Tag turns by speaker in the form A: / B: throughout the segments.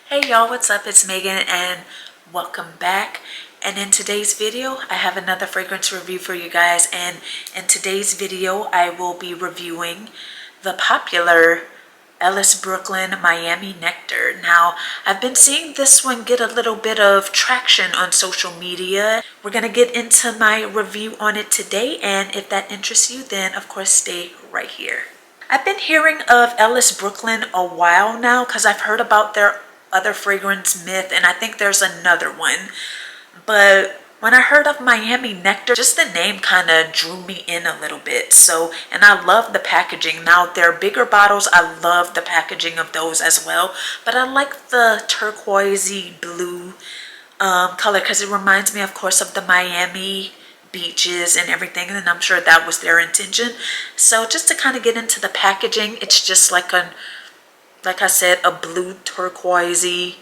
A: Hey y'all, what's up? It's Megan and welcome back. And in today's video, I have another fragrance review for you guys. And in today's video, I will be reviewing the popular Ellis Brooklyn Miami Nectar. Now, I've been seeing this one get a little bit of traction on social media. We're gonna get into my review on it today. And if that interests you, then of course, stay right here. I've been hearing of Ellis Brooklyn a while now because I've heard about their other fragrance myth, and I think there's another one. But when I heard of Miami Nectar, just the name kind of drew me in a little bit. So, and I love the packaging. Now, their bigger bottles, I love the packaging of those as well. But I like the turquoisey blue color because it reminds me, of course, of the Miami beaches and everything, and I'm sure that was their intention. So just to kind of get into the packaging, it's just like I said, a blue turquoisey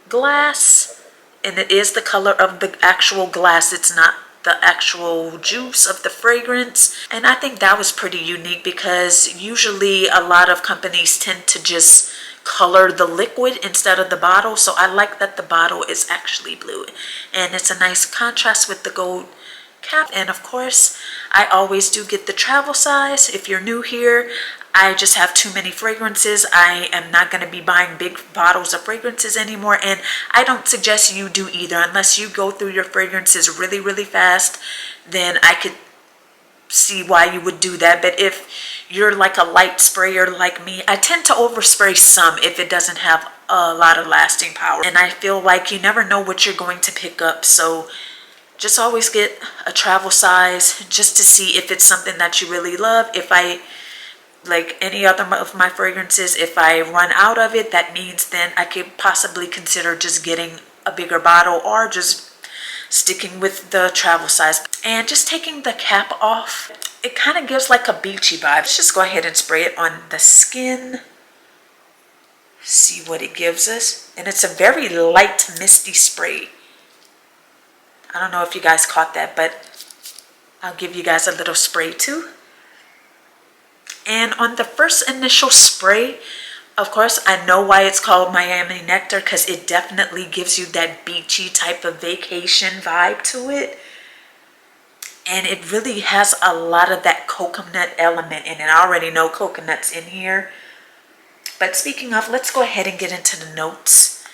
A: glass, and it is the color of the actual glass. It's not the actual juice of the fragrance. And I think that was pretty unique because usually a lot of companies tend to just color the liquid instead of the bottle. So I like that the bottle is actually blue, and it's a nice contrast with the gold cap. And of course, I always do get the travel size. If you're new here, I just have too many fragrances. I am not going to be buying big bottles of fragrances anymore, and I don't suggest you do either. Unless you go through your fragrances really fast, then I could see why you would do that. But if you're like a light sprayer like me, I tend to overspray some if it doesn't have a lot of lasting power, and I feel like you never know what you're going to pick up. So just always get a travel size just to see if it's something that you really love. If I, like any other of my fragrances, if I run out of it, that means then I could possibly consider just getting a bigger bottle or just sticking with the travel size. And just taking the cap off, it kind of gives like a beachy vibe. Let's just go ahead and spray it on the skin. See what it gives us. And it's a very light, misty spray. I don't know if you guys caught that, but I'll give you guys a little spray too. And on the first initial spray, of course, I know why it's called Miami Nectar, because it definitely gives you that beachy type of vacation vibe to it. And it really has a lot of that coconut element in it. I already know coconut's in here. But speaking of, let's go ahead and get into the notes,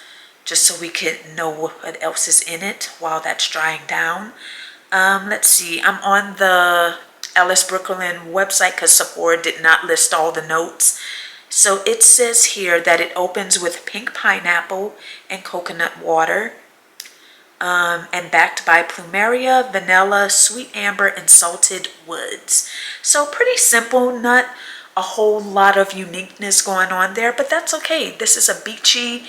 A: just so we can know what else is in it while that's drying down. Let's see, I'm on the Ellis Brooklyn website because Sephora did not list all the notes. So it says here that it opens with pink pineapple and coconut water, and backed by plumeria, vanilla, sweet amber, and salted woods. So pretty simple, not a whole lot of uniqueness going on there, but that's okay. This is a beachy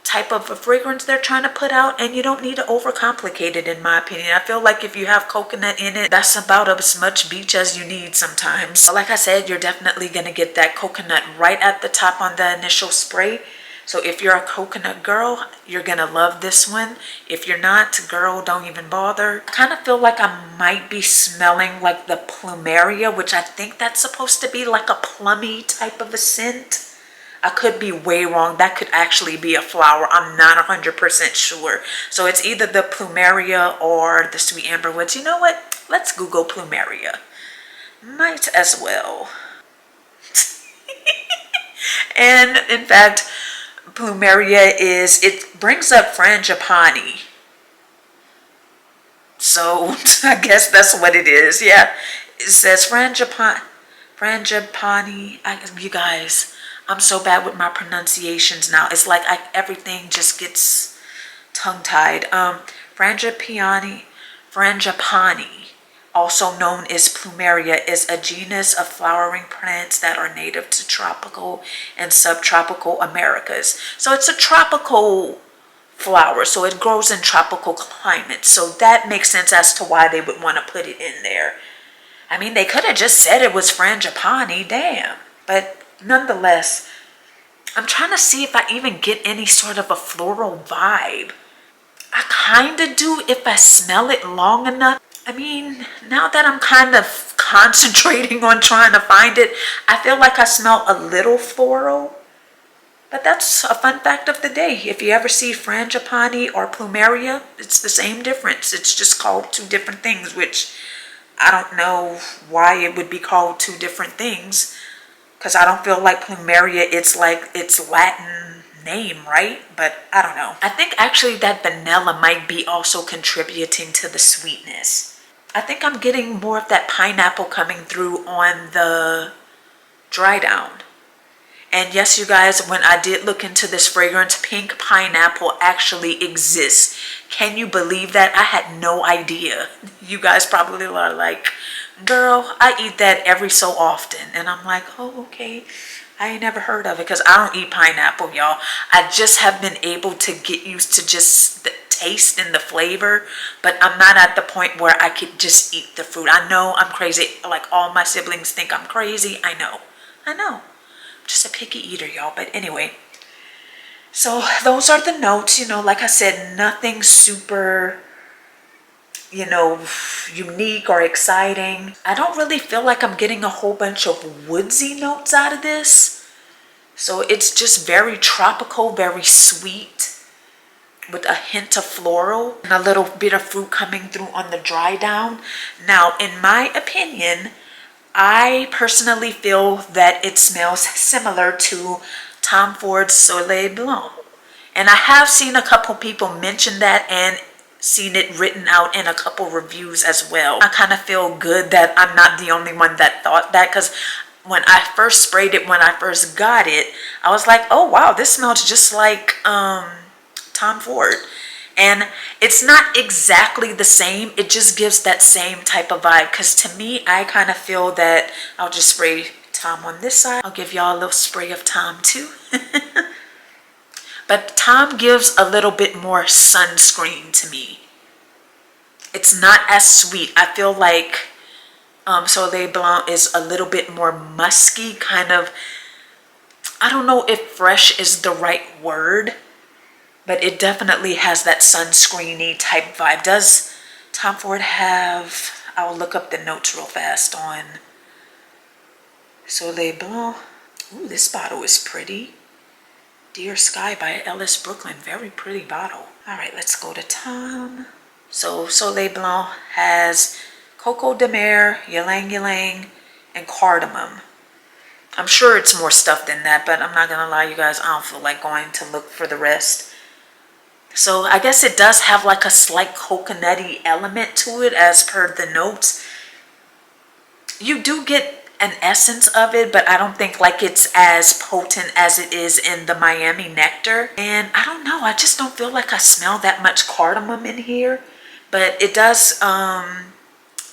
A: type of a fragrance they're trying to put out, and you don't need to overcomplicate it, in my opinion. I feel like if you have coconut in it, that's about as much beach as you need sometimes. But like I said, you're definitely going to get that coconut right at the top on the initial spray. So if you're a coconut girl, you're going to love this one. If you're not, girl, don't even bother. I kind of feel like I might be smelling like the plumeria, which I think that's supposed to be like a plummy type of a scent. I could be way wrong. That could actually be a flower. I'm not 100% sure. So it's either the plumeria or the sweet amber woods. You know what? Let's Google plumeria. Might as well. And in fact, plumeria it brings up frangipani. So I guess that's what it is. Yeah, it says frangipani. You guys, I'm so bad with my pronunciations now. It's like everything just gets tongue-tied. Frangipani, also known as plumeria, is a genus of flowering plants that are native to tropical and subtropical Americas. So it's a tropical flower, so it grows in tropical climates. So that makes sense as to why they would want to put it in there. I mean, they could have just said it was frangipani, damn. But nonetheless, I'm trying to see if I even get any sort of a floral vibe. I kind of do if I smell it long enough. I mean, now that I'm kind of concentrating on trying to find it, I feel like I smell a little floral. But that's a fun fact of the day. If you ever see frangipani or plumeria, it's the same difference. It's just called two different things, which I don't know why it would be called two different things, because I don't feel like plumeria, it's like its Latin name, right? But I don't know. I think actually that vanilla might be also contributing to the sweetness. I think I'm getting more of that pineapple coming through on the dry down. And yes, you guys, when I did look into this fragrance, pink pineapple actually exists. Can you believe that? I had no idea. You guys probably are like, girl, I eat that every so often. And I'm like, oh, okay. I ain't never heard of it because I don't eat pineapple, y'all. I just have been able to get used to just the taste and the flavor, but I'm not at the point where I could just eat the fruit. I know I'm crazy. Like all my siblings think I'm crazy. I know. I'm just a picky eater, y'all. But anyway, so those are the notes. You know, like I said, nothing super, you know, unique or exciting. I don't really feel like I'm getting a whole bunch of woodsy notes out of this. So it's just very tropical, very sweet, with a hint of floral and a little bit of fruit coming through on the dry down. Now, in my opinion, I personally feel that it smells similar to Tom Ford's Soleil Blanc. And I have seen a couple people mention that and seen it written out in a couple reviews as well. I kind of feel good that I'm not the only one that thought that, because when I first sprayed it, when I first got it, I was like, oh wow, this smells just like Tom Ford. And it's not exactly the same. It just gives that same type of vibe. Because to me, I kind of feel that I'll just spray Tom on this side. I'll give y'all a little spray of Tom too. But Tom gives a little bit more sunscreen to me. It's not as sweet. I feel like Soleil Blanc is a little bit more musky, kind of. I don't know if fresh is the right word, but it definitely has that sunscreeny type vibe. Does Tom Ford have, I'll look up the notes real fast on Soleil Blanc. Ooh, this bottle is pretty. Dear Sky by Ellis, Brooklyn. Very pretty bottle. All right, let's go to Tom. So Soleil Blanc has coco de mer, ylang ylang, and cardamom. I'm sure it's more stuff than that, but I'm not gonna lie, you guys, I don't feel like going to look for the rest. So I guess it does have like a slight coconutty element to it as per the notes. You do get an essence of it, but I don't think like it's as potent as it is in the Miami Nectar. And I don't know, I just don't feel like I smell that much cardamom in here, but it does,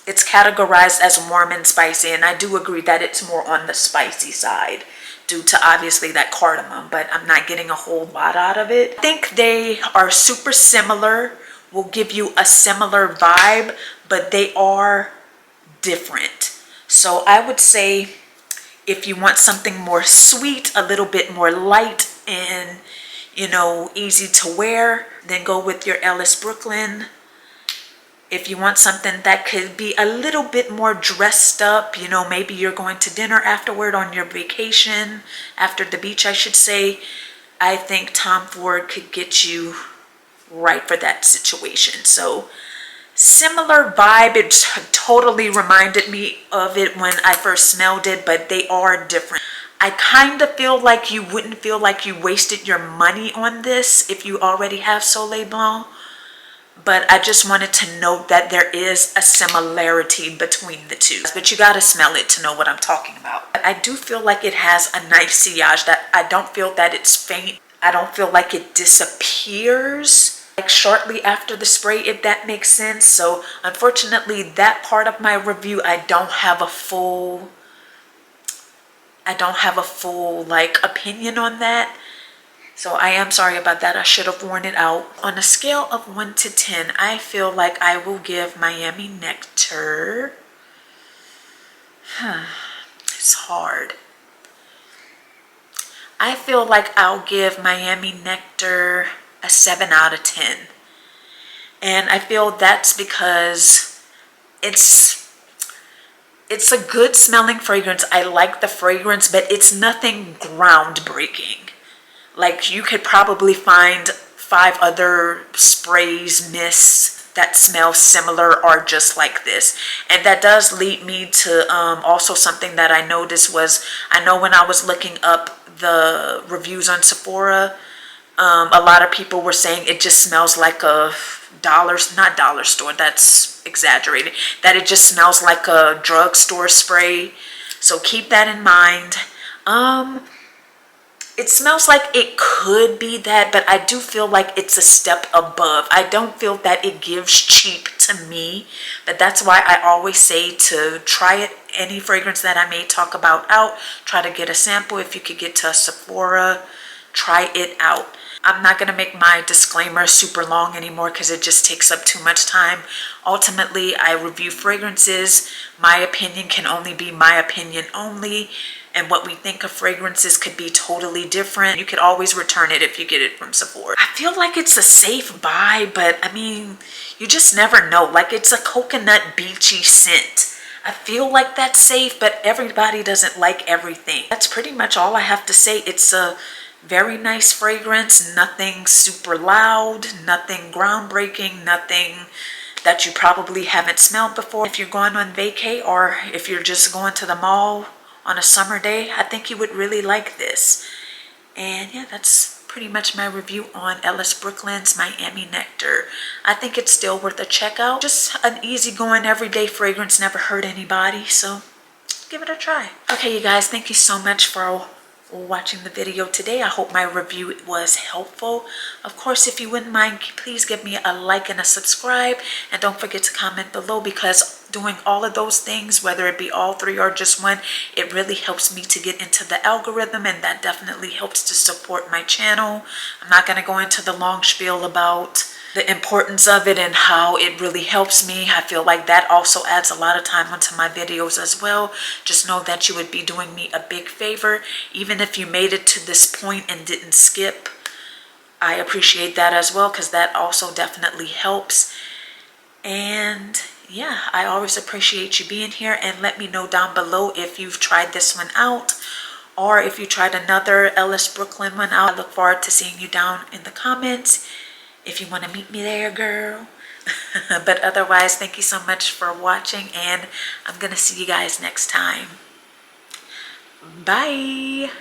A: it's categorized as warm and spicy, and I do agree that it's more on the spicy side due to obviously that cardamom, but I'm not getting a whole lot out of it. I think they are super similar, will give you a similar vibe, but they are different. So I would say if you want something more sweet, a little bit more light and, you know, easy to wear, then go with your Ellis Brooklyn. If you want something that could be a little bit more dressed up, you know, maybe you're going to dinner afterward on your vacation, after the beach, I should say, I think Tom Ford could get you right for that situation. So similar vibe. It totally reminded me of it when I first smelled it, but they are different. I kind of feel like you wouldn't feel like you wasted your money on this if you already have Soleil Blanc. But I just wanted to note that there is a similarity between the two. But you got to smell it to know what I'm talking about. But I do feel like it has a nice sillage. That I don't feel that it's faint. I don't feel like it disappears like shortly after the spray, if that makes sense. So unfortunately, that part of my review, I don't have a full like opinion on that. So I am sorry about that. I should have worn it out. On a scale of 1 to 10, I feel like I will give Miami Nectar, it's hard. I feel like I'll give Miami Nectar a 7 out of 10. And I feel that's because it's a good smelling fragrance. I like the fragrance, but it's nothing groundbreaking. Like, you could probably find 5 other sprays, mists that smell similar or just like this. And that does lead me to also something that I noticed was, I know when I was looking up the reviews on Sephora, a lot of people were saying it just smells like a not dollar store, that's exaggerated, that it just smells like a drugstore spray. So keep that in mind. It smells like it could be that, but I do feel like it's a step above. I don't feel that it gives cheap to me, but that's why I always say to try it. Any fragrance that I may talk about out, try to get a sample. If you could get to a Sephora, try it out. I'm not going to make my disclaimer super long anymore because it just takes up too much time. Ultimately, I review fragrances. My opinion can only be my opinion only. And what we think of fragrances could be totally different. You could always return it if you get it from Sephora. I feel like it's a safe buy, but I mean, you just never know. Like, it's a coconut beachy scent. I feel like that's safe, but everybody doesn't like everything. That's pretty much all I have to say. It's a very nice fragrance, nothing super loud, nothing groundbreaking, nothing that you probably haven't smelled before. If you're going on vacay or if you're just going to the mall on a summer day, I think you would really like this. And yeah, that's pretty much my review on Ellis Brooklyn's Miami Nectar. I think it's still worth a check out. Just an easygoing everyday fragrance, never hurt anybody, so give it a try. Okay, you guys, thank you so much for watching the video today. I hope my review was helpful. Of course, if you wouldn't mind, please give me a like and a subscribe, and don't forget to comment below, because doing all of those things, whether it be all 3 or just one, it really helps me to get into the algorithm, and that definitely helps to support my channel. I'm not going to go into the long spiel about the importance of it and how it really helps me. I feel like that also adds a lot of time onto my videos as well. Just know that you would be doing me a big favor. Even if you made it to this point and didn't skip, I appreciate that as well, because that also definitely helps. And yeah, I always appreciate you being here, and let me know down below if you've tried this one out or if you tried another Ellis Brooklyn one out. I look forward to seeing you down in the comments if you want to meet me there, girl. But otherwise, thank you so much for watching, and I'm gonna see you guys next time. Bye.